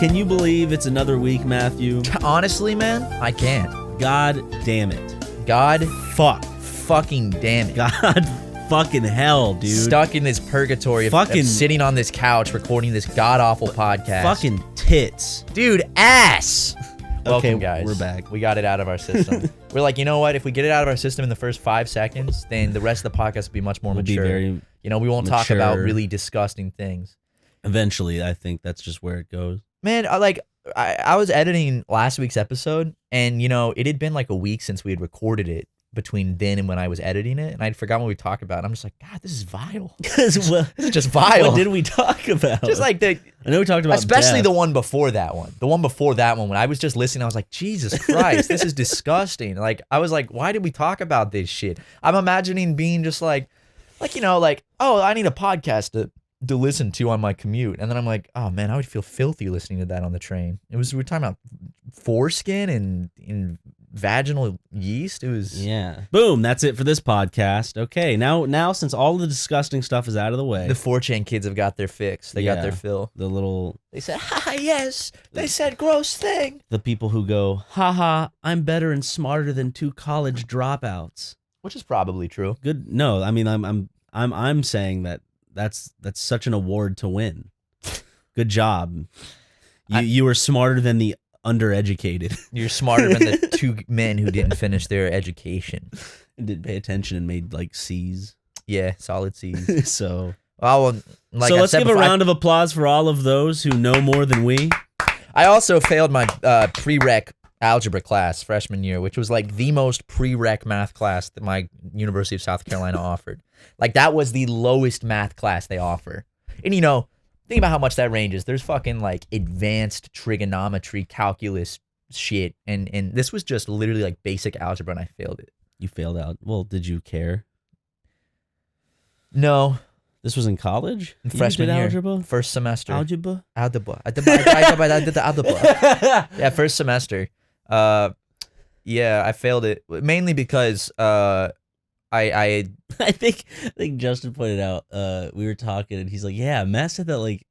Can you believe it's another week, Matthew? Honestly, man, I can't. God damn it. God Fucking damn it. God fucking hell, dude. Stuck in this purgatory of sitting on this couch recording this god-awful podcast. Fucking tits. Dude, ass. Okay, Welcome, guys. we're back. We got it out of our system. We're like, you know what? If we get it out of our system in the first 5 seconds, then the rest of the podcast will be much more mature. Be very we won't talk about really disgusting things. Eventually, I think that's just where it goes. Man, I was editing last week's episode, and, it had been like a week since we had recorded it between then and when I was editing it, and I'd forgotten what we talked about. And I'm just like, God, this is vile. This is just vile. What did we talk about? Just like I know we talked about especially death. the one before that one. The one before that one, when I was just listening, I was like, Jesus Christ, this is disgusting. Like, I was like, why did we talk about this shit? I'm imagining being just oh, I need a podcast to listen to on my commute. And then I'm like, oh man, I would feel filthy listening to that on the train. We were talking about foreskin and vaginal yeast. It was boom, that's it for this podcast. Okay, now since all the disgusting stuff is out of the way, the 4chan kids have got their fix. They got their fill. They said, haha, yes, they said gross thing. The people who go, haha, I'm better and smarter than 2 college dropouts, which is probably true. Good. No, I mean I'm saying that's such an award to win. Good job. You were smarter than the undereducated. You're smarter than the 2 men who didn't finish their education. Didn't pay attention and made like C's. Yeah, solid C's. So let's give a round of applause for all of those who know more than we. I also failed my prereq algebra class freshman year, which was like the most prereq math class that my University of South Carolina offered. Like, that was the lowest math class they offer. And think about how much that ranges. There's fucking like advanced trigonometry, calculus shit, and this was just literally like basic algebra, and I failed it. You failed out. Well, did you care? No. This was in college? Freshman year. Algebra? First semester. Algebra? I did the algebra. Yeah, first semester. Yeah, I failed it mainly because I think Justin pointed out, we were talking and he's like, yeah, Matt said that like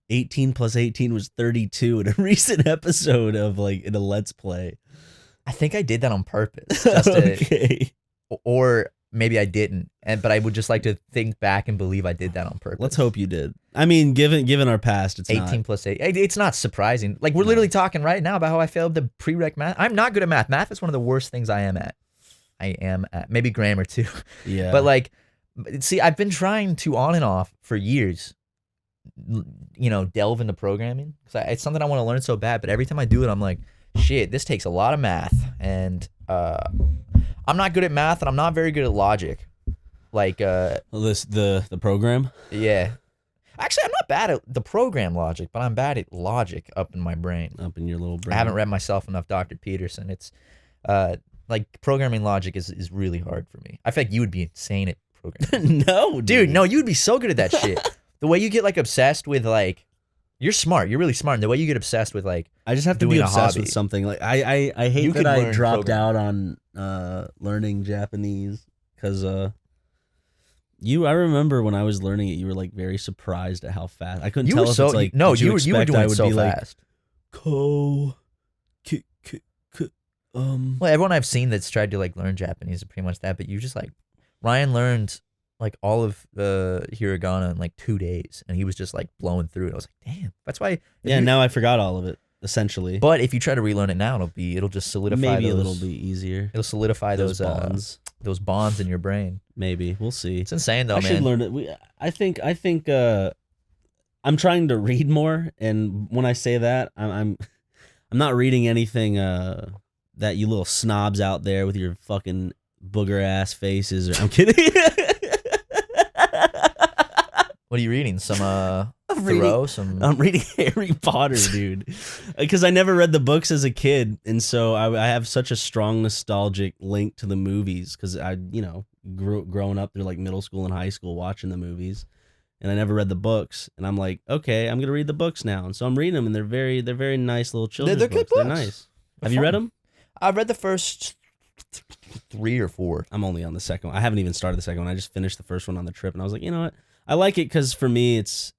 18 plus 18 was 32 in a recent episode of like in a Let's Play. I think I did that on purpose. Okay. Or maybe I didn't, but I would just like to think back and believe I did that on purpose. Let's hope you did. I mean, given our past, it's 18 plus 8. It's not surprising. Like, we're literally talking right now about how I failed the prereq math. I'm not good at math. Math is one of the worst things I am at. Maybe grammar too. Yeah. But see, I've been trying to on and off for years, delve into programming, because it's something I want to learn so bad. But every time I do it, I'm like, shit, this takes a lot of math, and I'm not good at math, and I'm not very good at logic. The program. Yeah. Actually, I'm not bad at the program logic, but I'm bad at logic up in my brain. Up in your little brain. I haven't read myself enough Dr. Peterson. It's programming logic is really hard for me. I feel like you would be insane at programming. No, dude. No, you would be so good at that shit. The way you get obsessed with you're smart. You're really smart. And the way you get obsessed with I just have to be obsessed with something. Like I hate that I dropped out on learning Japanese because I remember when I was learning it, you were like very surprised at how fast. I couldn't tell if it's like no, you were doing it so fast. Well, everyone I've seen that's tried to learn Japanese is pretty much that, but you just Ryan learned all of hiragana in 2 days, and he was just blowing through it. I was like, damn, that's why. Yeah, now I forgot all of it essentially. But if you try to relearn it now, it'll just solidify. Maybe a little bit easier. It'll solidify those bonds. Those bonds in your brain. Maybe we'll see. It's insane though, I man. should learn it. I think I'm trying to read more, and when I say that, I'm not reading anything that you little snobs out there with your fucking booger ass faces. I'm kidding. What are you reading? Some I'm reading Harry Potter, dude. Because I never read the books as a kid, and so I have such a strong nostalgic link to the movies because I growing up through middle school and high school watching the movies, and I never read the books. And I'm like, okay, I'm gonna read the books now, and so I'm reading them, and they're very nice little children's they're books. Good They're books. nice. Have you read them? I've read the first 3 or 4. I'm only on the second one. I haven't even started the second one. I just finished the first one on the trip, and I was like, you know what? I like it because for me, it's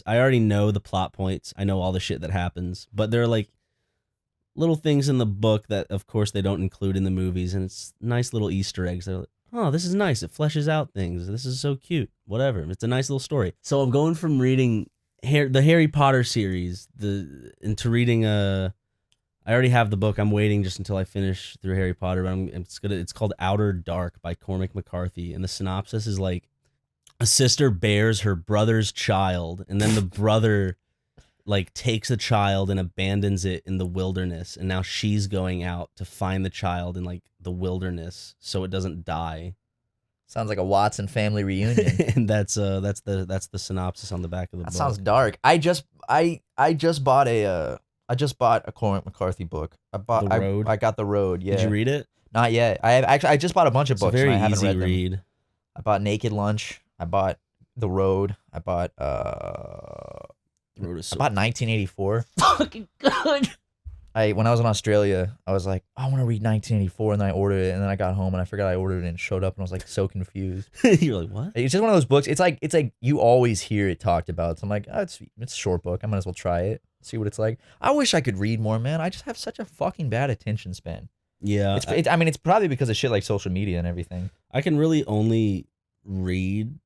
I already know the plot points. I know all the shit that happens, but there are like little things in the book that, of course, they don't include in the movies, and it's nice little Easter eggs. They're like, oh, this is nice. It fleshes out things. This is so cute. Whatever. It's a nice little story. So I'm going from reading the Harry Potter series into reading I already have the book. I'm waiting just until I finish through Harry Potter. But it's called Outer Dark by Cormac McCarthy, and the synopsis is like a sister bears her brother's child, and then the brother like takes the child and abandons it in the wilderness, and now she's going out to find the child in like the wilderness so it doesn't die. Sounds like a Watson family reunion. And that's the synopsis on the back of the book. That sounds dark. I just bought a Cormac McCarthy book. I got The Road. Yeah. Did you read it? Not yet. I just bought a bunch of books. It's a very and I haven't easy read them. read. I bought Naked Lunch. I bought The Road. I bought The Road is so I bought 1984. fucking good. When I was in Australia, I was like, I want to read 1984, and then I ordered it, and then I got home and I forgot I ordered it and it showed up, and I was like so confused. You're like, what? It's just one of those books. It's like you always hear it talked about. So I'm like, oh, it's a short book. I might as well try it, see what it's like. I wish I could read more, man. I just have such a fucking bad attention span. Yeah. It's probably because of shit like social media and everything. I can really only read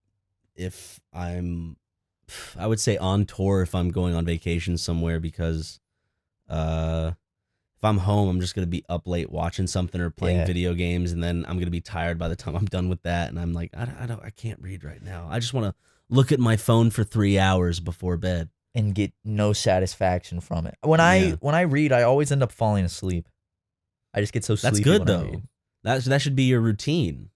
if I would say on tour, if I'm going on vacation somewhere, because if I'm home, I'm just going to be up late watching something or playing video games, and then I'm going to be tired by the time I'm done with that, and I'm like, I can't read right now. I just want to look at my phone for 3 hours before bed and get no satisfaction from it. When I read, I always end up falling asleep. I just get so sleepy. That's good though. That should be your routine.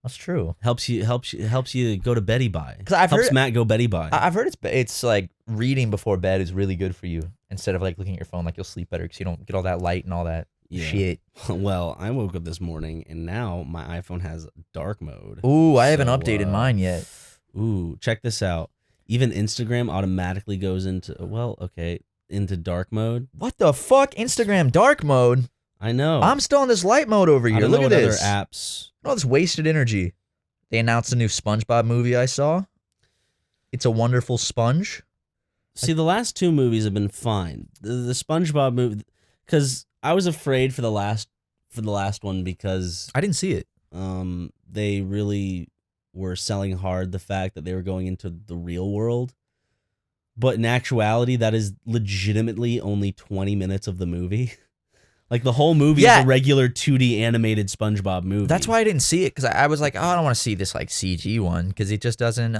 That's true. Helps you go to beddy by. Because I've helps heard Matt go beddy by. I've heard it's like reading before bed is really good for you. Instead of like looking at your phone, like you'll sleep better because you don't get all that light and all that shit. Well, I woke up this morning and now my iPhone has dark mode. Ooh, I haven't updated mine yet. Ooh, check this out. Even Instagram automatically goes into dark mode. What the fuck? Instagram dark mode? I know. I'm still in this light mode over here. Look at this. Other apps. All this wasted energy. They announced a new SpongeBob movie I saw. It's a Wonderful Sponge. See, the last two movies have been fine. The SpongeBob movie, because I was afraid for the last one because I didn't see it. They really were selling hard the fact that they were going into the real world, but in actuality, that is legitimately only 20 minutes of the movie. Like the whole movie is a regular 2D animated SpongeBob movie. That's why I didn't see it, because I was like, oh, I don't want to see this like CG one because it just doesn't,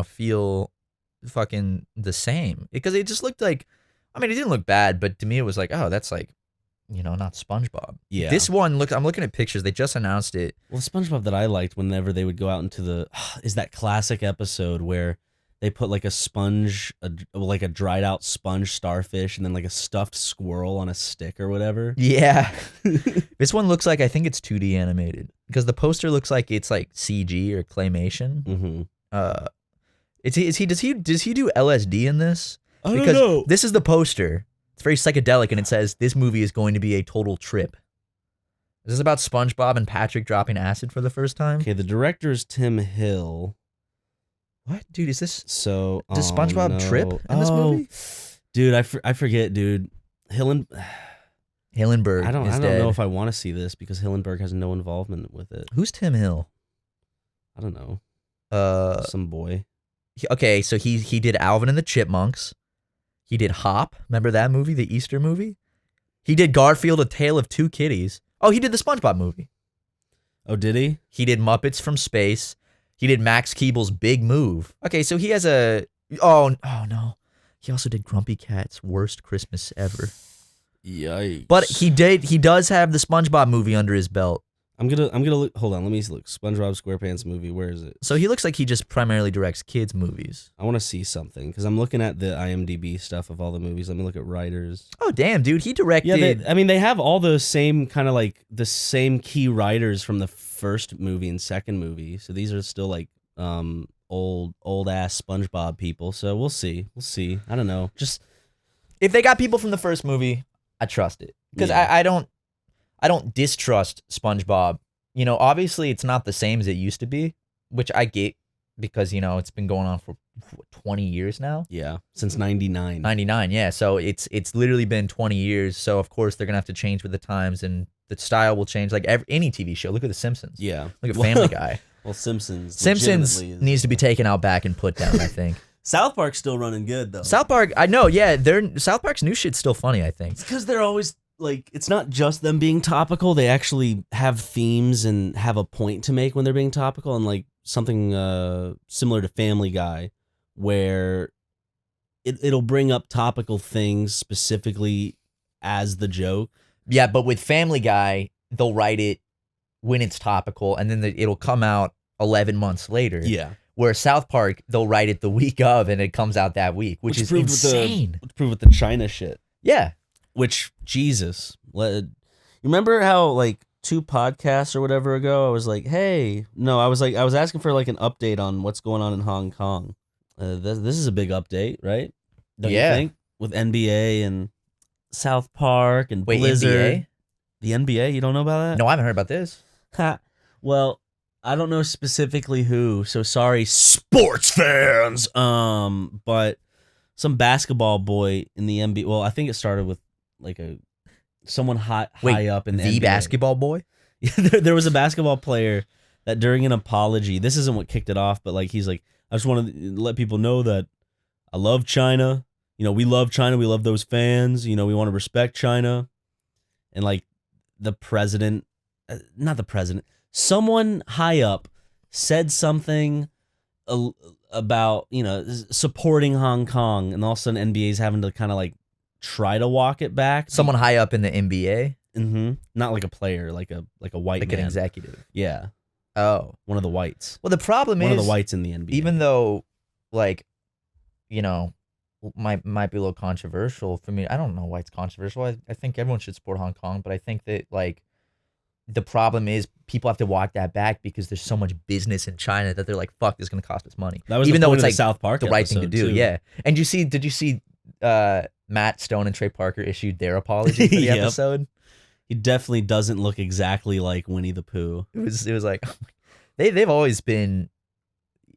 feel fucking the same. Because it just looked like, I mean, it didn't look bad, but to me it was like, oh, that's like, not SpongeBob. Yeah. This one, I'm looking at pictures. They just announced it. Well, the SpongeBob that I liked whenever they would go out into is that classic episode where they put like a sponge, like a dried out sponge starfish, and then like a stuffed squirrel on a stick or whatever. Yeah. This one looks like, I think it's 2D animated because the poster looks like it's like CG or claymation. Mm-hmm. Does he do LSD in this? I don't know. This is the poster. It's very psychedelic, and it says this movie is going to be a total trip. Is this about SpongeBob and Patrick dropping acid for the first time? Okay, the director is Tim Hill. What, dude? Is this so? Does SpongeBob trip in this movie? Dude, I forget, dude. Hillenberg. I don't dead. know if I want to see this because Hillenberg has no involvement with it. Who's Tim Hill? I don't know. Some boy. Okay, so he did Alvin and the Chipmunks. He did Hop. Remember that movie, the Easter movie? He did Garfield: A Tale of Two Kitties. Oh, he did the SpongeBob movie. Oh, did he? He did Muppets from Space. He did Max Keeble's Big Move. Okay, so he has a... Oh no. He also did Grumpy Cat's Worst Christmas Ever. Yikes. But he does have the SpongeBob movie under his belt. I'm gonna look. Hold on, let me look. SpongeBob SquarePants movie. Where is it? So he looks like he just primarily directs kids movies. I want to see something because I'm looking at the IMDb stuff of all the movies. Let me look at writers. Oh damn, dude, he directed. Yeah, they have all the same kind of like the same key writers from the first movie and second movie. So these are still like old ass SpongeBob people. So we'll see. I don't know. Just if they got people from the first movie, I trust it because I don't distrust SpongeBob. Obviously it's not the same as it used to be, which I get because it's been going on for 20 years now. Yeah, since 99. 99, yeah. So it's literally been 20 years. So of course they're gonna have to change with the times, and the style will change. Like any TV show. Look at The Simpsons. Yeah. Look at Family Guy. Well, Simpsons needs to be taken out back and put down, I think. South Park's still running good though. South Park, I know, yeah. South Park's new shit's still funny, I think. It's because they're always like, it's not just them being topical. They actually have themes and have a point to make when they're being topical, and like something similar to Family Guy, where it'll bring up topical things specifically as the joke. Yeah, but with Family Guy, they'll write it when it's topical, and then it'll come out 11 months later. Yeah. Where South Park, they'll write it the week of, and it comes out that week, which is insane. Which proved with the China shit. Yeah. Which, Jesus. You remember how, like, 2 podcasts or whatever ago, I was like, hey. No, I was asking for, like, an update on what's going on in Hong Kong. This is a big update, right? Don't you think? With NBA and South Park and Blizzard. NBA? The NBA? You don't know about that? No, I haven't heard about this. Well, I don't know specifically who, so sorry, sports fans. But some basketball boy in the NBA. Well, I think it started with like someone high up in the NBA. Basketball boy. There was a basketball player that during an apology. This isn't what kicked it off, but like he's like, I just want to let people know that I love China. We love China. We love those fans. We want to respect China. And like the president, not the president. Someone high up said something about, supporting Hong Kong, and all of a sudden NBA's having to kind of like try to walk it back. Someone high up in the NBA? Mm-hmm. Not like a player, like a white man. Like an executive. Yeah. Oh. One of the whites. Well, the problem is... One of the whites in the NBA. Even though, like, might be a little controversial for me. I don't know why it's controversial. I think everyone should support Hong Kong, but I think that, like, the problem is people have to walk that back because there's so much business in China that they're like, fuck, this is going to cost us money. That was even though it's like South Park the right thing to do. Too. Yeah. And did you see Matt Stone and Trey Parker issued their apology for the Yep. episode? He definitely doesn't look exactly like Winnie the Pooh. It was like they've always been,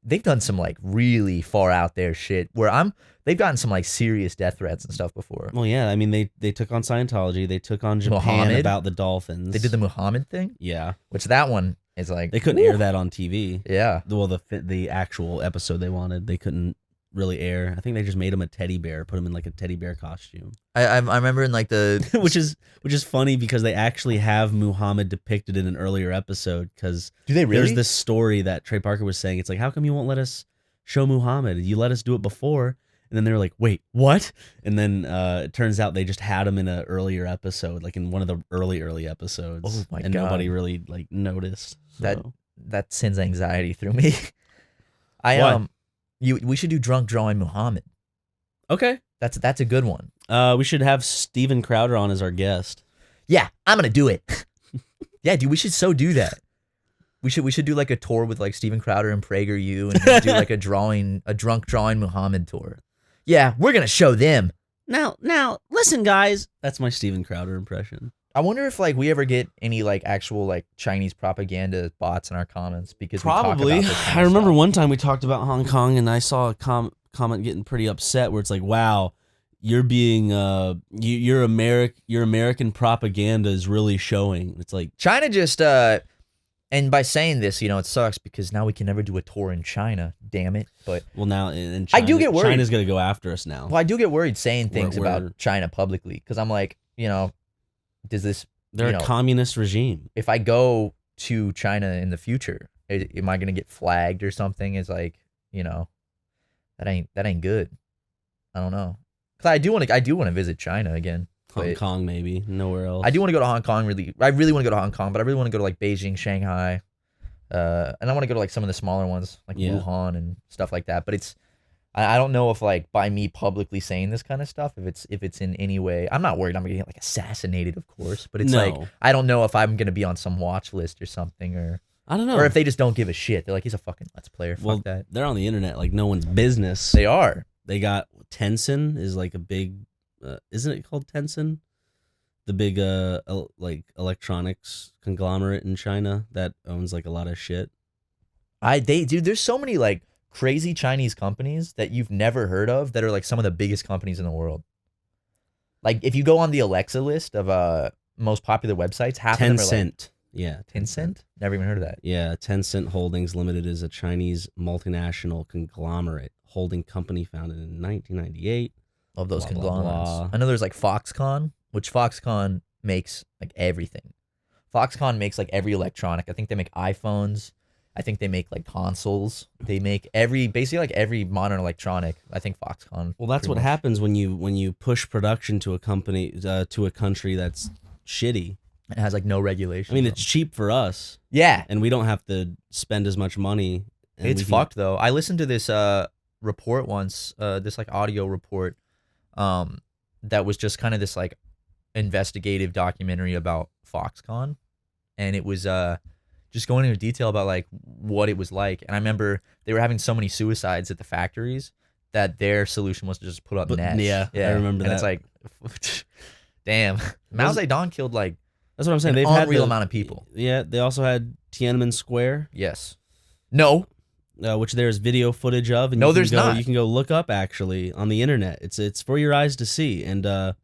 they've done some like really far out there shit where they've gotten some like serious death threats and stuff before. Well, yeah, I mean they took on Scientology, they took on Japan Muhammad? about the dolphins. They did the Muhammad thing, yeah, which that one is like they couldn't air that on TV. Yeah, well the actual episode they wanted, they couldn't really air. I think they just made him a teddy bear, put him in like a teddy bear costume. I remember in like the which is funny because they actually have Muhammad depicted in an earlier episode. Because do they really? There's this story that Trey Parker was saying. It's like, how come you won't let us show Muhammad? You let us do it before. And then they were like, wait, what? And then it turns out they just had him in an earlier episode, like in one of the early episodes. Oh my God. And nobody really like noticed. So. That sends anxiety through me. We should do Drunk Drawing Muhammad. Okay. That's a good one. We should have Steven Crowder on as our guest. Yeah, I'm gonna do it. Yeah, dude, we should so do that. We should do like a tour with like Steven Crowder and PragerU and do like a Drunk Drawing Muhammad tour. Yeah, we're gonna show them. Now, listen, guys. That's my Steven Crowder impression. I wonder if like we ever get any like actual like Chinese propaganda bots in our comments because probably. We talk about this kind I of remember stuff. one time we talked about Hong Kong and I saw a comment getting pretty upset where it's like, wow, you're being your American propaganda is really showing. It's like China just and by saying this, it sucks because now we can never do a tour in China. Damn it! But now in China, I do get worried. China's gonna go after us now. Well, I do get worried saying things about China publicly because I'm like, does this? They're a communist regime. If I go to China in the future, am I gonna get flagged or something? It's like, that ain't good. I don't know. Cause I do want to visit China again. Hong Kong, maybe nowhere else. I do want to go to Hong Kong. I really want to go to Hong Kong, but I really want to go to like Beijing, Shanghai, and I want to go to like some of the smaller ones like Wuhan and stuff like that. But I don't know if like by me publicly saying this kind of stuff, if it's in any way, I'm not worried I'm gonna get like assassinated, of course. But it's like I don't know if I'm gonna be on some watch list or something, or I don't know, or if they just don't give a shit. They're like, he's a fucking Let's Player. Fuck that. They're on the internet like no one's business. They are. They got Tencent is like a big, isn't it called Tencent? The big like electronics conglomerate in China that owns like a lot of shit. Dude, there's so many like crazy Chinese companies that you've never heard of that are like some of the biggest companies in the world. Like if you go on the Alexa list of most popular websites, half of them are like Tencent. Yeah. Tencent? Never even heard of that. Yeah. Tencent Holdings Limited is a Chinese multinational conglomerate holding company founded in 1998. Love those Blah, blah, conglomerates. blah. I know there's like Foxconn, which Foxconn makes like everything. Foxconn makes like every electronic. I think they make iPhones. I think they make like consoles. They make basically like every modern electronic. I think Foxconn. Well, that's what happens when you push production to a company to a country that's shitty. It has like no regulation. I mean, it's cheap for us. Yeah, and we don't have to spend as much money. It's fucked though. I listened to this report once, this like audio report, that was just kind of this like investigative documentary about Foxconn, and it was just going into detail about like what it was like. And I remember they were having so many suicides at the factories that their solution was to just put up nets. Yeah, I remember that. It's like, damn, Mao Zedong killed like that's what I'm saying. They've had unreal amount of people. Yeah, they also had Tiananmen Square. Yes. No. Which there's video footage of. And no, there's not. You can go look up actually on the internet. It's for your eyes to see. And if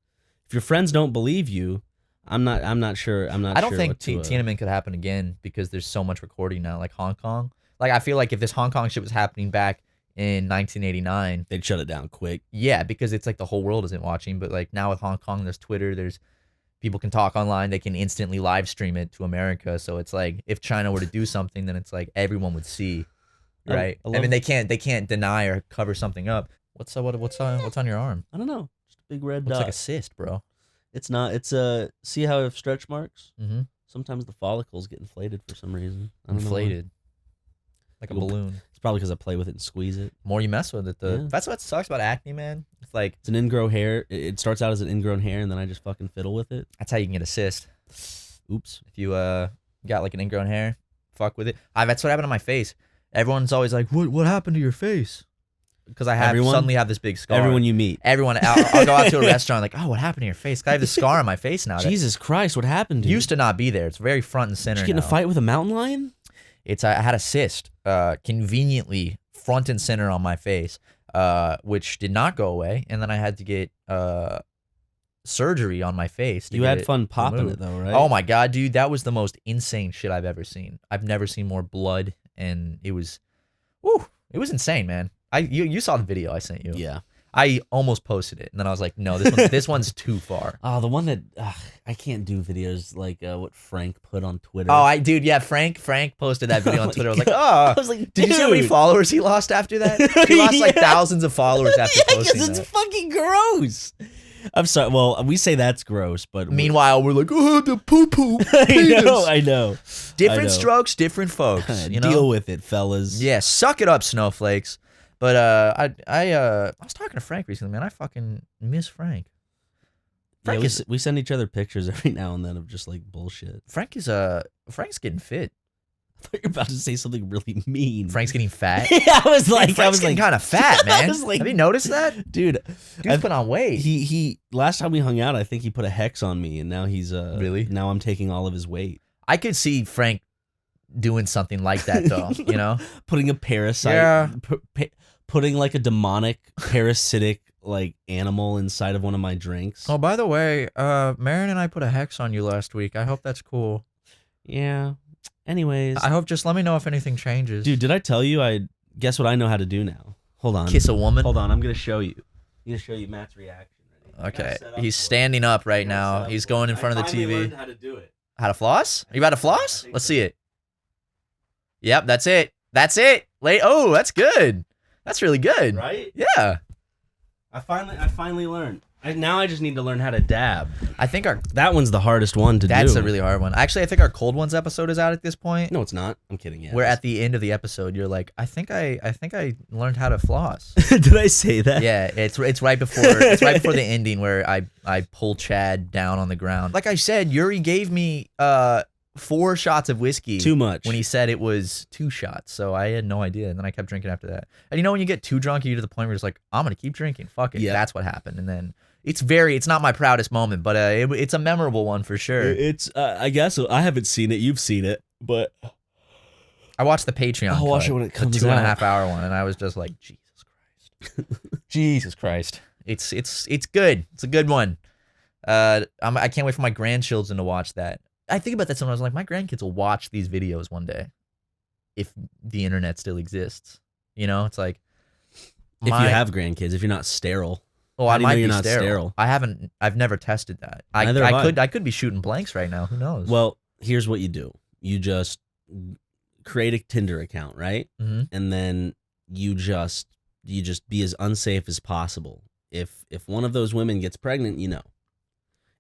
your friends don't believe you, I'm not sure. I don't think Tiananmen could happen again because there's so much recording now. Like Hong Kong. Like I feel like if this Hong Kong shit was happening back in 1989, they'd shut it down quick. Yeah, because it's like the whole world isn't watching. But like now with Hong Kong, there's Twitter. There's people can talk online. They can instantly live stream it to America. So it's like if China were to do something, then it's like everyone would see. Right. I mean, they can't deny or cover something up. What's on your arm? I don't know. Just a big red dot. Looks like a cyst, bro. It's not. It's see how I have stretch marks? Mm-hmm. Sometimes the follicles get inflated for some reason. Inflated. Like a balloon. It's probably because I play with it and squeeze it. The more you mess with it, that's what sucks about acne, man. It's like it's an ingrown hair. It starts out as an ingrown hair, and then I just fucking fiddle with it. That's how you can get a cyst. Oops. If you got like an ingrown hair, fuck with it. That's what happened to my face. Everyone's always like, "What happened to your face?" Because I suddenly have this big scar. Everyone you meet. Everyone. I'll go out to a restaurant like, "Oh, what happened to your face?" I have this scar on my face now. Jesus Christ, what happened to you? Used to not be there. It's very front and center. Did you get in a fight with a mountain lion? I had a cyst, conveniently front and center on my face, which did not go away, and then I had to get surgery on my face. You had fun popping it though, right? Oh my god, dude, that was the most insane shit I've ever seen. I've never seen more blood, and it was insane, man. You saw the video I sent you. Yeah. I almost posted it, and then I was like, no, this one's too far. Oh, the one that I can't do videos like what Frank put on Twitter. Oh, Frank posted that video on Twitter. I was like, did you see how many followers he lost after that? He lost like thousands of followers after posting that. It's fucking gross. I'm sorry. Well, we say that's gross, but meanwhile, we're like, oh, the poo-poo. I know. Different strokes, different folks. You know? Deal with it, fellas. Yeah, suck it up, snowflakes. But I was talking to Frank recently, man. I fucking miss Frank. We send each other pictures every now and then of just like bullshit. Frank's getting fit. I thought you were about to say something really mean. Frank's getting fat. Yeah, I was like, kind of fat, man. Have you noticed that, dude? Dude's put on weight. He last time we hung out, I think he put a hex on me, and now he's really. Now I'm taking all of his weight. I could see Frank doing something like that, though. You know, putting a parasite. Yeah. Putting like a demonic parasitic like animal inside of one of my drinks. Oh, by the way, Marin and I put a hex on you last week. I hope that's cool. Yeah. Anyways, I hope just let me know if anything changes. Dude, did I tell you? I guess what I know how to do now. Hold on. Kiss a woman. Hold on. I'm gonna show you. I'm gonna show you Matt's reaction. Okay. He's standing up right now. He's going in front of the TV. Learned how to do it. How to floss? Are you about to floss? Let's see it. Yep, that's it. That's it. Oh, that's good. That's really good. Right? Yeah. I finally learned. Now I just need to learn how to dab. I think that one's the hardest one to do. That's a really hard one. Actually, I think our cold ones episode is out at this point. No, it's not. I'm kidding. Yeah. We're at the end of the episode. You're like, I think I learned how to floss. Did I say that? Yeah, it's right before the ending where I pull Chad down on the ground. Like I said, Yuri gave me 4 shots of whiskey. Too much. When he said it was 2 shots. So I had no idea. And then I kept drinking after that. And you know when you get too drunk, you get to the point where it's like, I'm going to keep drinking. Fuck it. Yeah. That's what happened. And then it's not my proudest moment, but it's a memorable one for sure. It's I guess I haven't seen it. You've seen it. But I watched the Patreon. I'll watch it when it comes the 2.5 out. hour one, and I was just like, Jesus Christ, Jesus Christ. It's good. It's a good one. I can't wait for my grandchildren to watch that. I think about that sometimes. Like, my grandkids will watch these videos one day, if the internet still exists. You know, it's like, If you have grandkids, if you're not sterile. Well, How I do you know might you're be not sterile? I've never tested that. Neither have I. I could be shooting blanks right now. Who knows? Well, here's what you do. You just create a Tinder account, right? Mm-hmm. And then you just be as unsafe as possible. If one of those women gets pregnant, you know.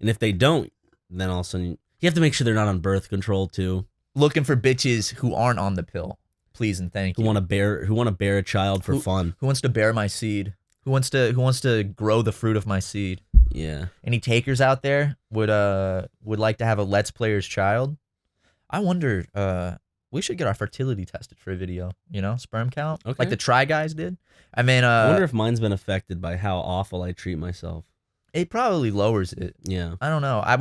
And if they don't, then all of a sudden you have to make sure they're not on birth control too. Looking for bitches who aren't on the pill, please and thank you. Who want to bear a child for fun. Who wants to bear my seed? Who wants to grow the fruit of my seed? Yeah. Any takers out there would like to have a Let's Player's child? I wonder. We should get our fertility tested for a video. You know, sperm count, Okay. like the Try Guys did. I mean, I wonder if mine's been affected by how awful I treat myself. it probably lowers it. Yeah. I don't know. I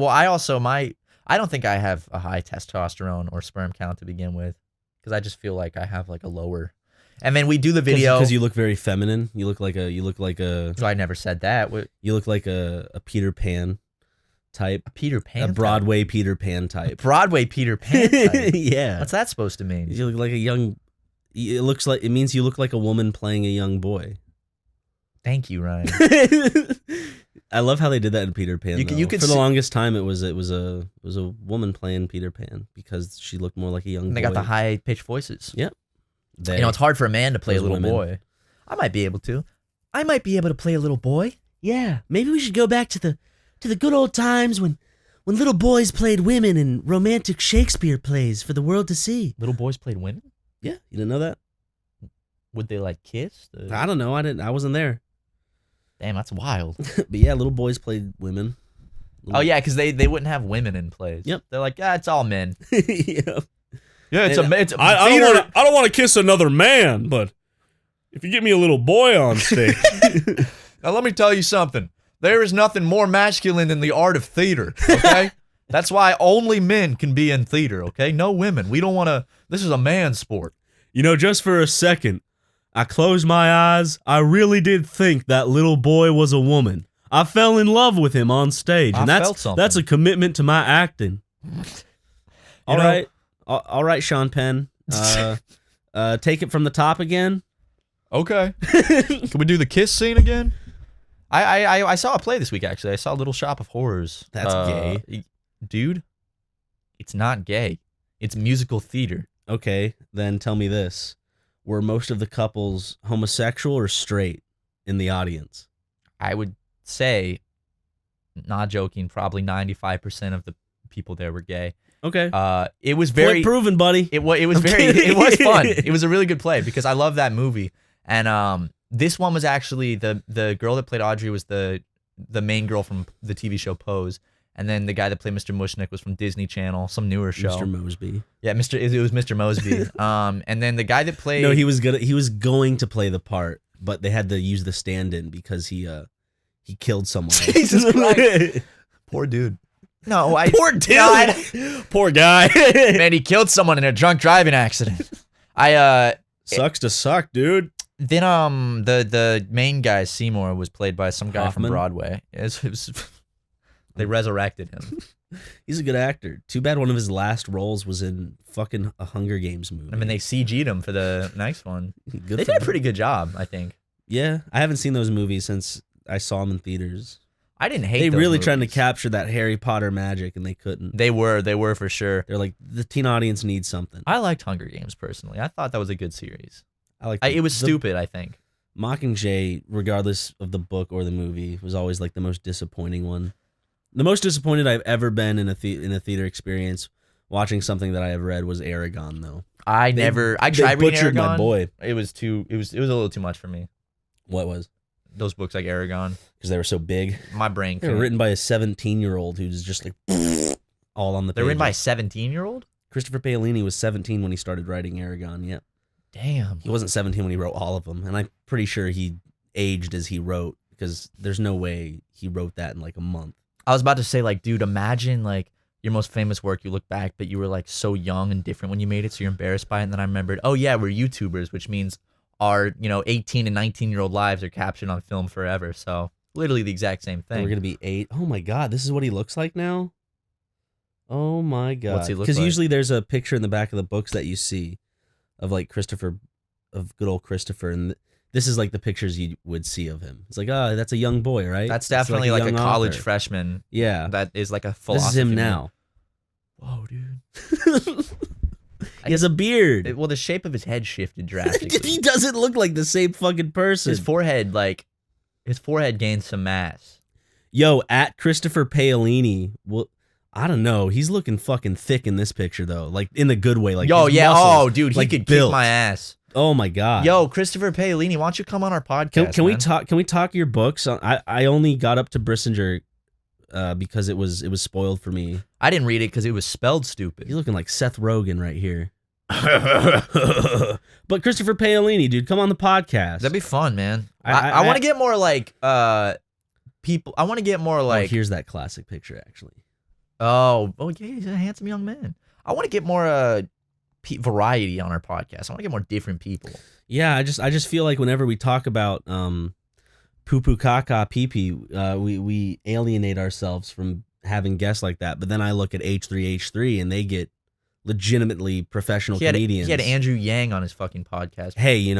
don't think I have a high testosterone or sperm count to begin with, because I just feel like I have like a lower. And then we do the video because you look very feminine. You look like a. I never said that. You look like a Peter Pan type. A Peter Pan. A Broadway Peter Pan type. Broadway Peter Pan type. Yeah. What's that supposed to mean? You look like a young. It means you look like a woman playing a young boy. Thank you, Ryan. I love how they did that in Peter Pan. You could for the longest time, it was a woman playing Peter Pan because she looked more like a young boy. They got the high pitched voices. Yep. It's hard for a man to play a little women. boy. I might be able to. I might be able to play a little boy. Yeah, maybe we should go back to the good old times when little boys played women in romantic Shakespeare plays for the world to see. Little boys played women? Yeah, you didn't know that? Would they like kiss? I don't know. I wasn't there. Damn, that's wild. But yeah, little boys played women. Oh yeah, because they wouldn't have women in plays. Yep. They're like, it's all men. Yeah. Yeah, I don't want to kiss another man, but if you get me a little boy on stage. Now let me tell you something. There is nothing more masculine than the art of theater, okay? That's why only men can be in theater, okay? No women. We don't want to. This is a man's sport. You know, just for a second, I closed my eyes. I really did think that little boy was a woman. I fell in love with him on stage, and that's a commitment to my acting. All right, Sean Penn. Take it from the top again. Okay. Can we do the kiss scene again? I saw a play this week, actually. I saw Little Shop of Horrors. That's gay. Dude, it's not gay. It's musical theater. Okay, then tell me this. Were most of the couples homosexual or straight in the audience? I would say, not joking, probably 95% of the people there were gay. Okay. It was very point proven, buddy. It was very it was fun. It was a really good play because I love that movie. And this one was actually the girl that played Audrey was the main girl from the TV show Pose. And then the guy that played Mr. Mushnick was from Disney Channel, some newer show. Mr. Mosby. Yeah, it was Mr. Mosby. And then the guy that played No, he was going to play the part, but they had to use the stand-in because he killed someone. Jesus Christ. Poor dude. No, Poor dude. No, Poor guy. man, he killed someone in a drunk driving accident. Sucks to suck, dude. Then the main guy Seymour was played by some guy Hoffman? from Broadway. They resurrected him. He's a good actor. Too bad one of his last roles was in fucking a Hunger Games movie. I mean, they CG'd him for the next one. Good They for did a them. pretty good job, I think. Yeah, I haven't seen those movies since I saw them in theaters. I didn't hate. They those really movies. trying to capture that Harry Potter magic, and they couldn't. They were for sure. They're like, the teen audience needs something. I liked Hunger Games personally. I thought that was a good series. I like. It was stupid, I think. Mockingjay, regardless of the book or the movie, was always like the most disappointing one. The most disappointed I've ever been in a theater experience watching something that I have read was Aragon, though. I tried reading butchered Aragon. my boy. It was a little too much for me. What was? Those books like Aragon. Because they were so big. My brain. They were written by a 17-year-old who's just like all on the. They're written by a pages. 17-year-old. Christopher Paolini was 17 when he started writing Aragon. Yeah. Damn. He wasn't 17 when he wrote all of them, and I'm pretty sure he aged as he wrote because there's no way he wrote that in like a month. I was about to say, like, dude, imagine like your most famous work, you look back, but you were like so young and different when you made it, so you're embarrassed by it. And then I remembered, oh yeah, we're YouTubers, which means our 18 and 19-year-old lives are captured on film forever. So literally the exact same thing. We're gonna be 8. Oh my god, this is what he looks like now. Oh my god. What's he look like? Because usually there's a picture in the back of the books that you see of like Christopher, of good old Christopher, and this is like the pictures you would see of him. It's like, oh, that's a young boy, right? That's definitely like a college author. Freshman. Yeah. That is like a philosophy. This is him now. Whoa, dude. He has a beard. Well, the shape of his head shifted drastically. He doesn't look like the same fucking person. His forehead gained some mass. Yo, at Christopher Paolini, well, I don't know. He's looking fucking thick in this picture though, like in the good way. Like, yo, yeah, muscles, dude, like, he could built. kick my ass. Oh my god. Yo, Christopher Paolini, why don't you come on our podcast? Can we talk? Can we talk your books? I only got up to Brissinger because it was spoiled for me. I didn't read it because it was spelled stupid. You're looking like Seth Rogen right here. But Christopher Paolini, dude, come on the podcast. That'd be fun, man. I want to get more like people. I want to get more like. Oh, here's that classic picture, actually. Oh yeah, he's a handsome young man. I want to get more variety on our podcast. I want to get more different people. Yeah, I just feel like whenever we talk about poo poo caca pee pee, we alienate ourselves from having guests like that. But then I look at H3H3 and they get legitimately professional comedians. He had Andrew Yang on his fucking podcast. Hey,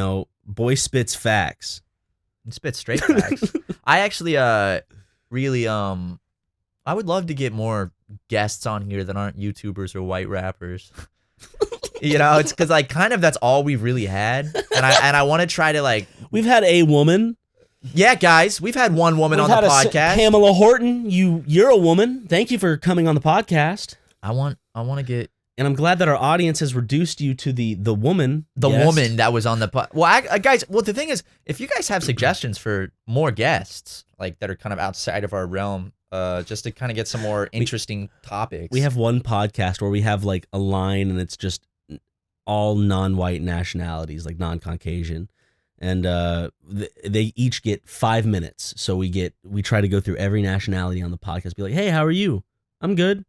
boy spits facts. He spits straight facts. I actually really I would love to get more guests on here that aren't YouTubers or white rappers. It's because like kind of that's all we've really had, and I want to try to like. We've had a woman. Yeah, guys, we've had one woman on the podcast. Pamela Horton, you're a woman. Thank you for coming on the podcast. I want to get. And I'm glad that our audience has reduced you to the woman. The woman that was on the podcast. Well, guys, the thing is, if you guys have suggestions for more guests, like that are kind of outside of our realm, just to kind of get some more interesting topics. We have one podcast where we have like a line and it's just all non-white nationalities, like non-Caucasian. And they each get 5 minutes. So we try to go through every nationality on the podcast, be like, hey, how are you? I'm good.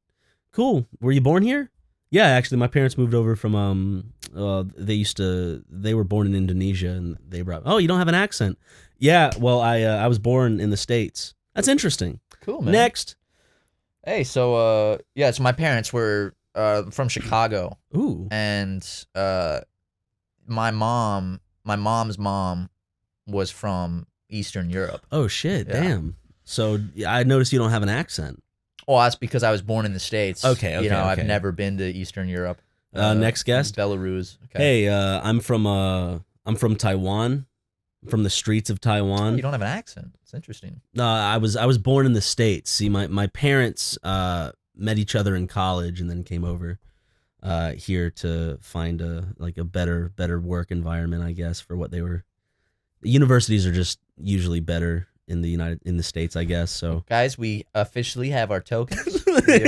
Cool. Were you born here? Yeah, actually, my parents moved over from, they were born in Indonesia, and they brought, oh, you don't have an accent. Yeah, well, I was born in the States. That's interesting. Cool, man. Next. Hey, so, so my parents were from Chicago. Ooh. And my mom's mom was from Eastern Europe. Oh, shit, yeah. Damn. So I noticed you don't have an accent. Oh, that's because I was born in the States. Okay. I've never been to Eastern Europe. Next guest, Belarus. Hey, Okay. I'm from Taiwan, from the streets of Taiwan. Oh, you don't have an accent. It's interesting. I was born in the States. See, my parents met each other in college and then came over here to find a better work environment, I guess, for what they were. The universities are just usually better in the States, I guess. So guys, we officially have our tokens. We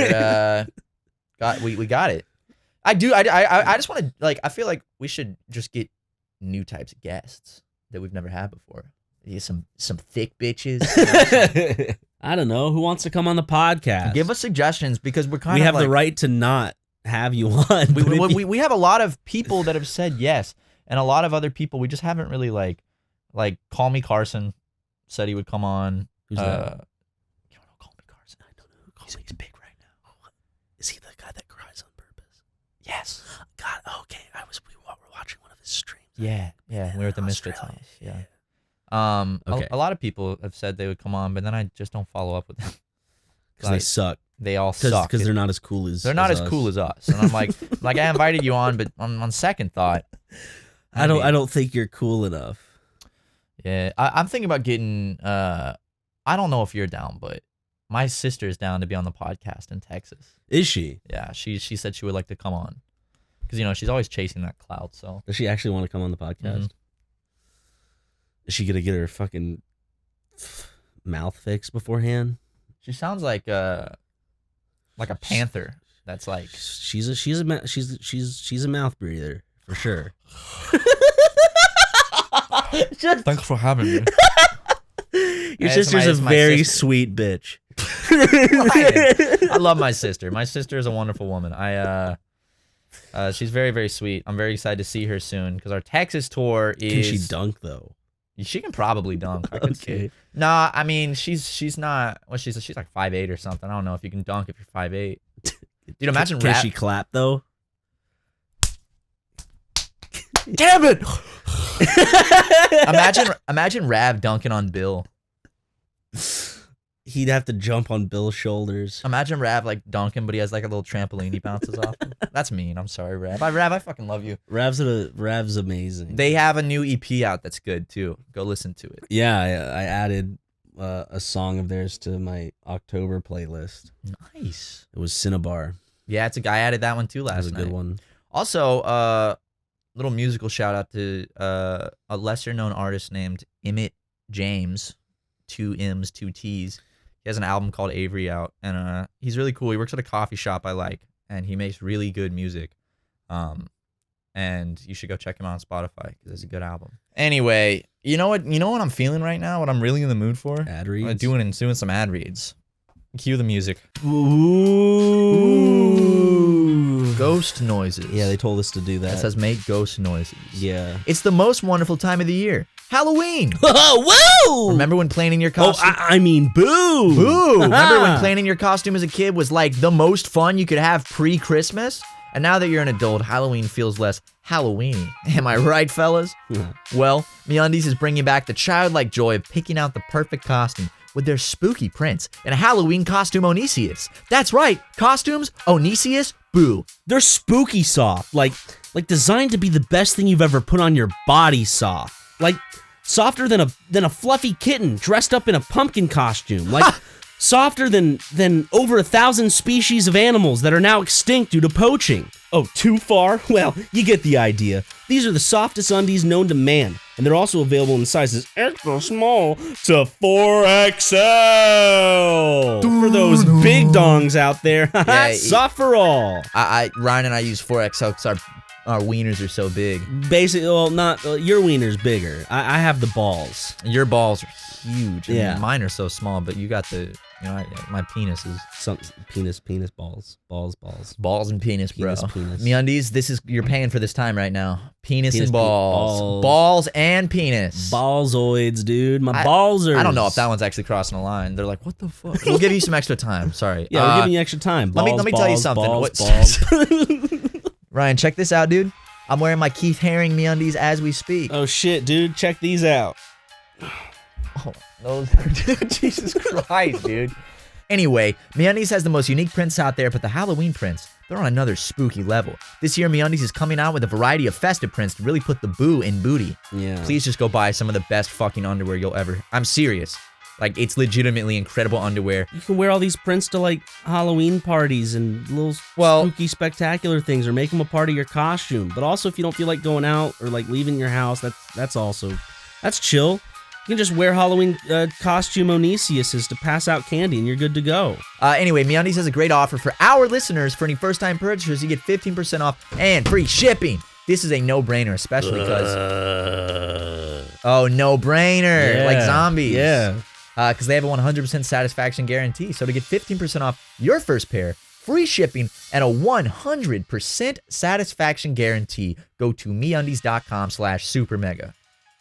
got it. I just want to I feel like we should just get new types of guests that we've never had before. Some thick bitches. I don't know who wants to come on the podcast. Give us suggestions because we have the right to not have you on. We have a lot of people that have said yes, and a lot of other people we just haven't really like Call Me Carson said he would come on. Who's that? You don't know Call Me Carson? I don't know who Call Me. He's big right now. Is he the guy that cries on purpose? Yes. God. Okay. We were watching one of his streams. Yeah. We were at the Misfits house. Yeah. Okay. A lot of people have said they would come on, but then I just don't follow up with them because they suck. They all suck because they're not as cool as cool as us. And I'm like I invited you on, but on second thought, I don't think you're cool enough. Yeah, I'm thinking about getting. I don't know if you're down, but my sister's down to be on the podcast in Texas. Is she? Yeah, she said she would like to come on because she's always chasing that clout. So does she actually want to come on the podcast? Mm-hmm. Is she gonna get her fucking mouth fixed beforehand? She sounds like a panther. That's like she's a mouth breather for sure. Thanks for having me. Your sister's a very sweet bitch. I love my sister. My sister is a wonderful woman. She's very, very sweet. I'm very excited to see her soon because our Texas tour is. Can she dunk though? She can probably dunk. I could see. Nah, I mean she's not. Well, she's like 5'8" or something. I don't know if you can dunk if you're 5'8". Dude, imagine. Can she clap though? Damn it! imagine Rav dunking on Bill. He'd have to jump on Bill's shoulders. Imagine Rav like dunking, but he has like a little trampoline he bounces off. That's mean. I'm sorry, Rav. Rav, I fucking love you. Rav's amazing. They have a new EP out that's good too. Go listen to it. Yeah, I added a song of theirs to my October playlist. Nice. It was Cinnabar. Yeah, I added that one too last night. That was a good one. Also, little musical shout out to a lesser known artist named Emmett James, 2 M's, 2 T's. He has an album called Avery out, and he's really cool. He works at a coffee shop I like, and he makes really good music. And you should go check him out on Spotify because it's a good album. Anyway, you know what I'm feeling right now? What I'm really in the mood for? Ad reads. I'm doing some ad reads. Cue the music. Ooh. Ghost noises. Yeah, they told us to do that. It says make ghost noises. Yeah. It's the most wonderful time of the year. Halloween. Whoa! Remember when planning your costume? I mean, boo! Boo! Remember when planning your costume as a kid was like the most fun you could have pre-Christmas? And now that you're an adult, Halloween feels less Halloween-y. Am I right, fellas? Yeah. Well, MeUndies is bringing back the childlike joy of picking out the perfect costume with their spooky prints and a Halloween costume Oniesius. That's right, costumes Oniesius Boo. They're spooky soft, like designed to be the best thing you've ever put on your body soft. Like softer than a fluffy kitten dressed up in a pumpkin costume. Like softer than over 1,000 species of animals that are now extinct due to poaching. Oh, too far? Well, you get the idea. These are the softest undies known to man, and they're also available in sizes extra small to 4XL. For those big dongs out there, soft for all. Ryan and I use 4XL because our wieners are so big. Basically, well, not your wiener's bigger. I have the balls. Your balls are huge. I Yeah. mean, mine are so small, but you got the, my penis is Penis, balls. balls and penis, bro. Penis. MeUndies, you're paying for this time right now. Penis and balls. Balls and penis. Ballsoids, dude. My balls are. I don't know if that one's actually crossing the line. They're like, what the fuck? We'll give you some extra time. Sorry. Yeah, we're giving you extra time. Balls, let me tell you something. Balls. Ryan, check this out, dude. I'm wearing my Keith Haring MeUndies as we speak. Oh shit, dude. Check these out. Oh, those Jesus Christ, dude. Anyway, MeUndies has the most unique prints out there, but the Halloween prints, they're on another spooky level. This year, MeUndies is coming out with a variety of festive prints to really put the boo in booty. Yeah. Please just go buy some of the best fucking underwear you'll ever. I'm serious. Like, it's legitimately incredible underwear. You can wear all these prints to like Halloween parties and little spooky, spectacular things, or make them a part of your costume. But also, if you don't feel like going out or like leaving your house, that's chill. You can just wear Halloween costume Oniesiuses to pass out candy, and you're good to go. Anyway, MeUndies has a great offer for our listeners. For any first-time purchasers, you get 15% off and free shipping. This is a no-brainer, especially because... no-brainer. Yeah. Like zombies. Yeah. Because they have a 100% satisfaction guarantee. So to get 15% off your first pair, free shipping, and a 100% satisfaction guarantee, go to MeUndies.com/SuperMega.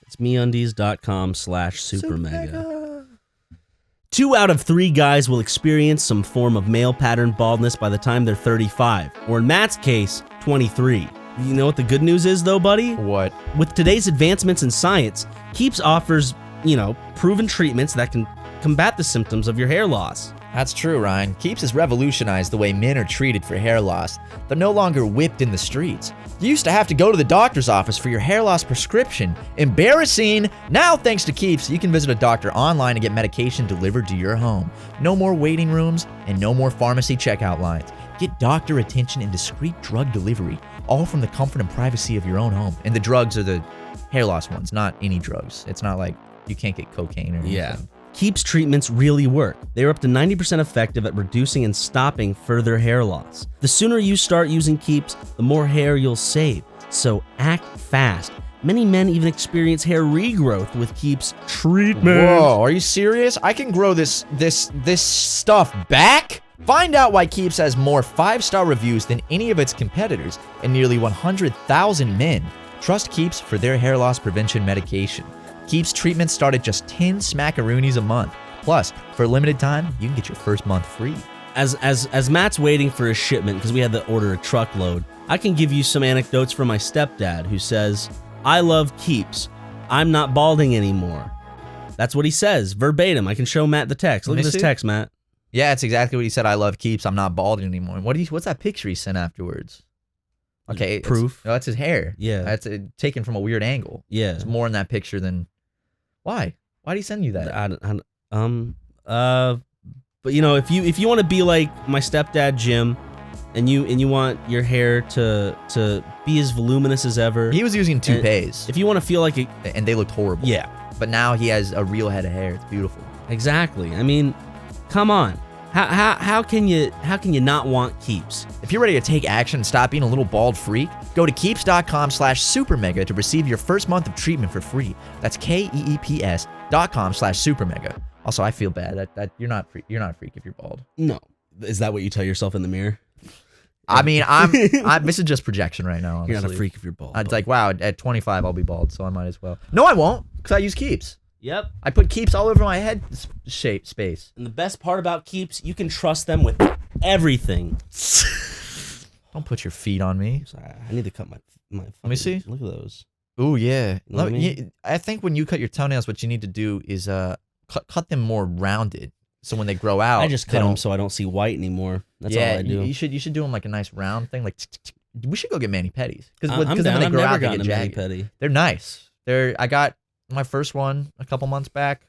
It's MeUndies.com/SuperMega. 2 out of 3 guys will experience some form of male pattern baldness by the time they're 35, or in Matt's case, 23. You know what the good news is, though, buddy? What? With today's advancements in science, Keeps offers, proven treatments that can combat the symptoms of your hair loss. That's true, Ryan. Keeps has revolutionized the way men are treated for hair loss. They're no longer whipped in the streets. You used to have to go to the doctor's office for your hair loss prescription. Embarrassing! Now, thanks to Keeps, you can visit a doctor online and get medication delivered to your home. No more waiting rooms and no more pharmacy checkout lines. Get doctor attention and discreet drug delivery, all from the comfort and privacy of your own home. And the drugs are the hair loss ones, not any drugs. It's not like you can't get cocaine or anything. Yeah. Keeps treatments really work. They're up to 90% effective at reducing and stopping further hair loss. The sooner you start using Keeps, the more hair you'll save. So act fast. Many men even experience hair regrowth with Keep's treatment. Whoa, are you serious? I can grow this stuff back? Find out why Keeps has more 5-star reviews than any of its competitors, and nearly 100,000 men trust Keeps for their hair loss prevention medication. Keeps treatments start at just 10 smackaroonies a month. Plus, for a limited time, you can get your first month free. As Matt's waiting for his shipment, because we had to order a truckload, I can give you some anecdotes from my stepdad, who says, "I love Keeps. I'm not balding anymore." That's what he says, verbatim. I can show Matt the text. Look at this text, Matt. Yeah, it's exactly what he said. I love Keeps. I'm not balding anymore. What's that picture he sent afterwards? Okay, proof. That's his hair. Yeah, that's taken from a weird angle. Yeah, it's more in that picture than. Why? Why did he send you that? But you know, if you want to be like my stepdad Jim, and you want your hair to be as voluminous as ever, he was using toupees. If you want to feel like it, and they looked horrible. Yeah, but now he has a real head of hair. It's beautiful. Exactly. I mean, come on. How can you not want Keeps? If you're ready to take action and stop being a little bald freak, go to keeps.com/supermega to receive your first month of treatment for free. That's KEEPS.com/supermega. Also, I feel bad that you're not a freak if you're bald. No. Is that what you tell yourself in the mirror? I mean, this is just projection right now, honestly. You're not a freak if you're bald. It's like, wow, at 25 I'll be bald, so I might as well. No, I won't, because I use Keeps. Yep. I put Keeps all over my head space. And the best part about Keeps, you can trust them with everything. Don't put your feet on me. Sorry, I need to cut my Let me see. Look at those. Ooh, yeah. You know what I mean? I think when you cut your toenails, what you need to do is cut them more rounded. So when they grow out, I just cut them so I don't see white anymore. That's all I do. You should do them like a nice round thing. Like we should go get mani-pedis because when they grow out, they get jagged. They're nice. I got my first one a couple months back.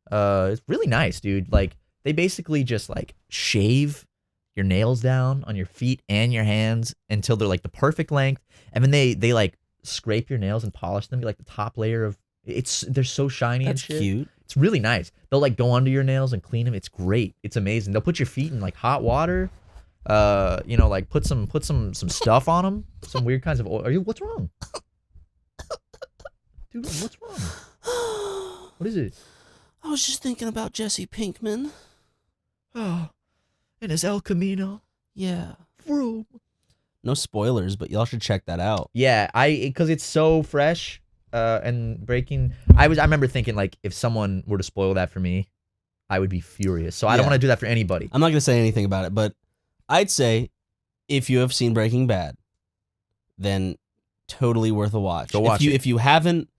It's really nice, dude. Like they basically just like shave your nails down on your feet and your hands until they're like the perfect length, and then they like scrape your nails and polish them, like the top layer of they're so shiny. That's and shit. Cute. It's really nice. They'll like go under your nails and clean them. It's great. It's amazing. They'll put your feet in like hot water. Like put some stuff on them. Some weird kinds of oil. What's wrong? Dude, what's wrong? What is it? I was just thinking about Jesse Pinkman. Oh, and his El Camino. Yeah. Vroom. No spoilers, but y'all should check that out. Yeah, because it's so fresh. And breaking, I remember thinking like if someone were to spoil that for me, I would be furious. So I don't want to do that for anybody. I'm not gonna say anything about it, but I'd say if you have seen Breaking Bad, then totally worth a watch. Go watch it. If you haven't,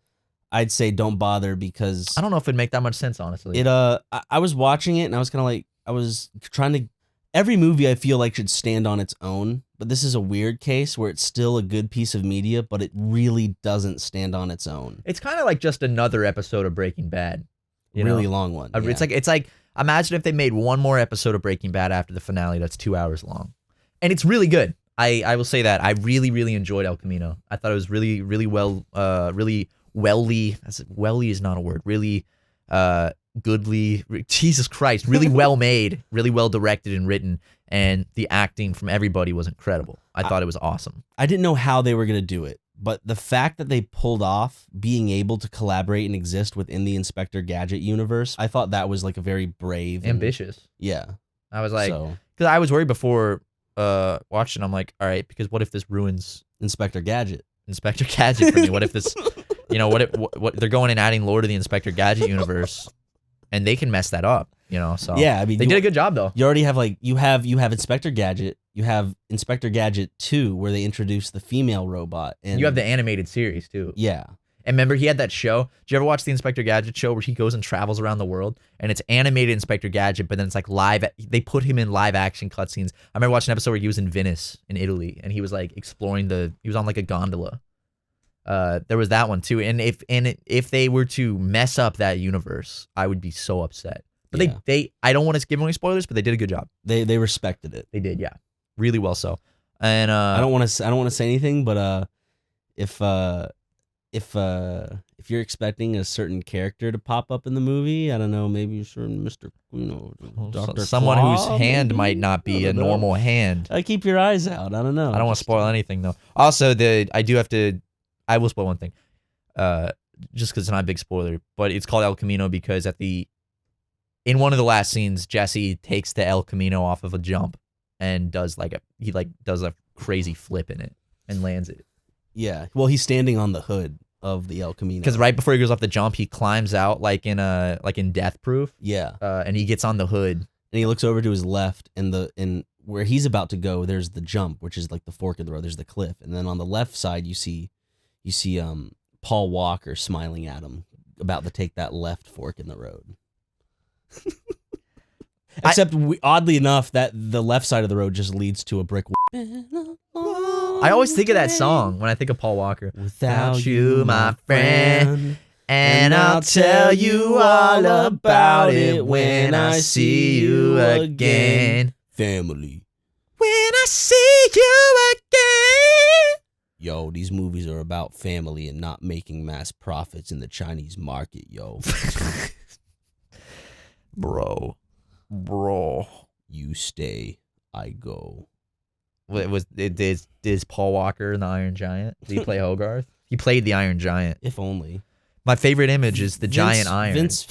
I'd say don't bother because I don't know if it'd make that much sense, honestly. I was watching it and I was kind of like I was trying to. Every movie I feel like should stand on its own, but this is a weird case where it's still a good piece of media, but it really doesn't stand on its own. It's kind of like just another episode of Breaking Bad. Really long one. Yeah. It's like imagine if they made one more episode of Breaking Bad after the finale that's 2 hours long. And it's really good. I will say that. I really, really enjoyed El Camino. I thought it was really, really welly. Welly is not a word. Really goodly, Jesus Christ, really well made, really well directed and written, and the acting from everybody was incredible. I thought it was awesome. I didn't know how they were going to do it, but the fact that they pulled off being able to collaborate and exist within the Inspector Gadget universe, I thought that was like a very brave, ambitious. Yeah, I was like, because I was worried before watching. I'm like, all right, because what if this ruins Inspector Gadget for me? What if this, what they're going and adding lore to the Inspector Gadget universe? And they can mess that up, so. Yeah, I mean, they did a good job, though. You already have, you have Inspector Gadget. You have Inspector Gadget 2, where they introduced the female robot. And you have the animated series, too. Yeah. And remember, he had that show. Did you ever watch the Inspector Gadget show where he goes and travels around the world? And it's animated Inspector Gadget, but then it's like live. They put him in live action cutscenes. I remember watching an episode where he was in Venice, in Italy, and he was like exploring he was on like a gondola. There was that one too, and if they were to mess up that universe, I would be so upset. But they I don't want to give any spoilers, but they did a good job. They respected it. They did, yeah, really well. So, and I don't want to say anything, but if you're expecting a certain character to pop up in the movie, I don't know, maybe a certain Mr. Dr. Someone Claw, whose hand maybe? might not be a normal hand. Keep your eyes out. I don't know. I don't want to spoil anything though. Also, I will spoil one thing. just because it's not a big spoiler, but it's called El Camino because in one of the last scenes, Jesse takes the El Camino off of a jump and does does a crazy flip in it and lands it. Yeah. Well, he's standing on the hood of the El Camino. Because right before he goes off the jump, he climbs out like in Death Proof. Yeah. And he gets on the hood. And he looks over to his left, and where he's about to go, there's the jump, which is like the fork in the road. There's the cliff, and then on the left side, you see Paul Walker smiling at him, about to take that left fork in the road. Except, oddly enough, that the left side of the road just leads to a brick wall. I always think of that song when I think of Paul Walker. Without you, my friend, and I'll tell you all about it when I see you again. Family. When I see you again. Yo, these movies are about family and not making mass profits in the Chinese market, yo. Bro. You stay, I go. Is Paul Walker the Iron Giant? Did he play Hogarth? He played the Iron Giant. If only. My favorite image is the giant iron. Vince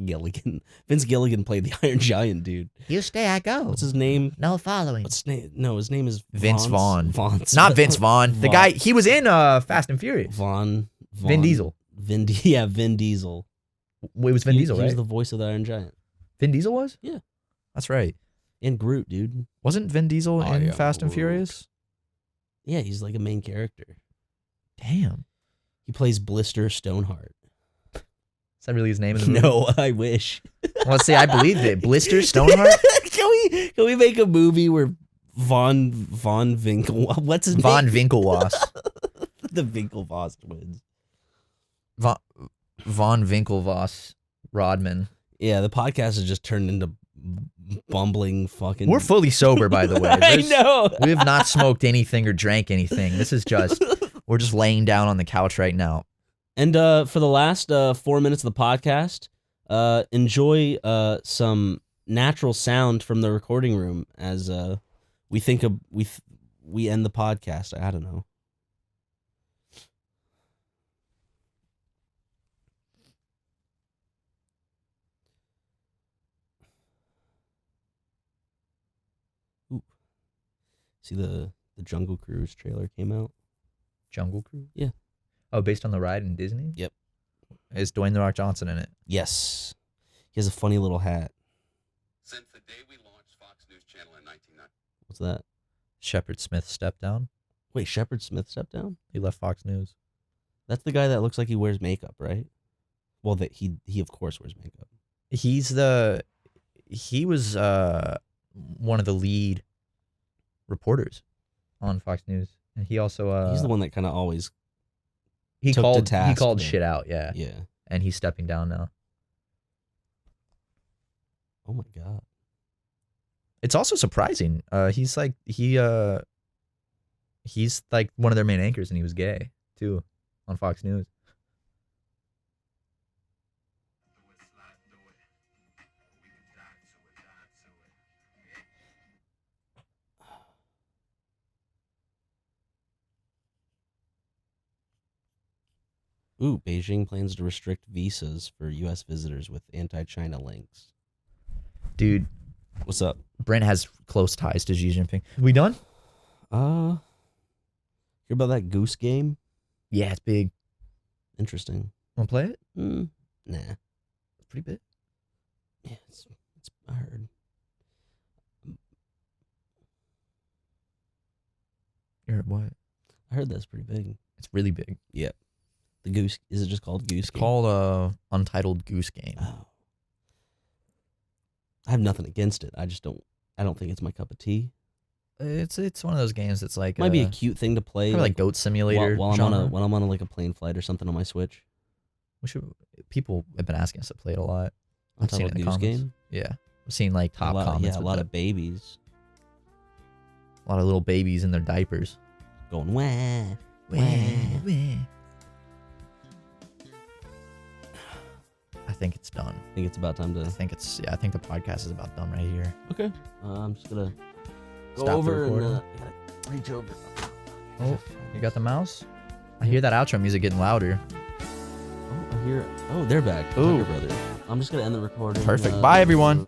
Gilligan played the Iron Giant, dude. You stay, I go. What's his name? No following. What's his name? No, his name is Vince Vaughn. Not Vince Vaughn. The guy, he was in Fast and Furious. Vin Diesel. Vin Diesel. It was Vin Diesel, right? He was the voice of the Iron Giant. Vin Diesel was? Yeah. That's right. And Groot, dude. Wasn't Vin Diesel in Fast and Furious? Yeah, he's like a main character. Damn. He plays Blister Stoneheart. Is that really his name in the movie? No, I wish. Well, see, I believed it. Blister Stoneheart? Can we make a movie where Von Winklevoss, what's his Von name? Winklevoss. The Winklevoss twins. Von Winklevoss Rodman. Yeah, the podcast has just turned into bumbling fucking... We're fully sober, by the way. I know. We have not smoked anything or drank anything. This is just... We're just laying down on the couch right now. And for the last 4 minutes of the podcast, enjoy some natural sound from the recording room as we think of we end the podcast. I don't know. Ooh. See the Jungle Cruise trailer came out. Jungle Cruise? Yeah. Oh, based on the ride in Disney? Yep. Is Dwayne The Rock Johnson in it? Yes. He has a funny little hat. Since the day we launched Fox News Channel in 1990. What's that? Shepard Smith stepped down. Wait, Shepard Smith stepped down? He left Fox News. That's the guy that looks like he wears makeup, right? Well, that he of course wears makeup. He was one of the lead reporters on Fox News, and he also he's the one that kind of always he took called to task, he called shit out, yeah, and he's stepping down now. Oh my god. It's also surprising. He's like one of their main anchors, and he was gay too on Fox News. Ooh, Beijing plans to restrict visas for U.S. visitors with anti-China links. Dude, what's up? Brent has close ties to Xi Jinping. We done? Hear about that Goose Game? Yeah, it's big. Interesting. Want to play it? Nah. It's pretty big. Yeah, it's I heard. You heard what? I heard that's pretty big. It's really big. Yeah. The Goose, is it just called Goose Game? It's called Untitled Goose Game. Oh. I have nothing against it. I don't think it's my cup of tea. It's one of those games that's like might be a cute thing to play, like Goat Simulator while I'm on like a plane flight or something on my Switch. People have been asking us to play it a lot. I've seen it in the comments. Game? Yeah, I've seen like top comments. Yeah, a lot of babies. A lot of little babies in their diapers going wah, wah, wah. I think it's done. I think it's about time to. I think the podcast is about done right here. Okay. I'm just gonna go Stop over and gotta reach over. Oh, you got the mouse? I hear that outro music getting louder. hear. Oh, they're back. Ooh. Tucker Brothers. I'm just gonna end the recording. Perfect. Bye, everyone.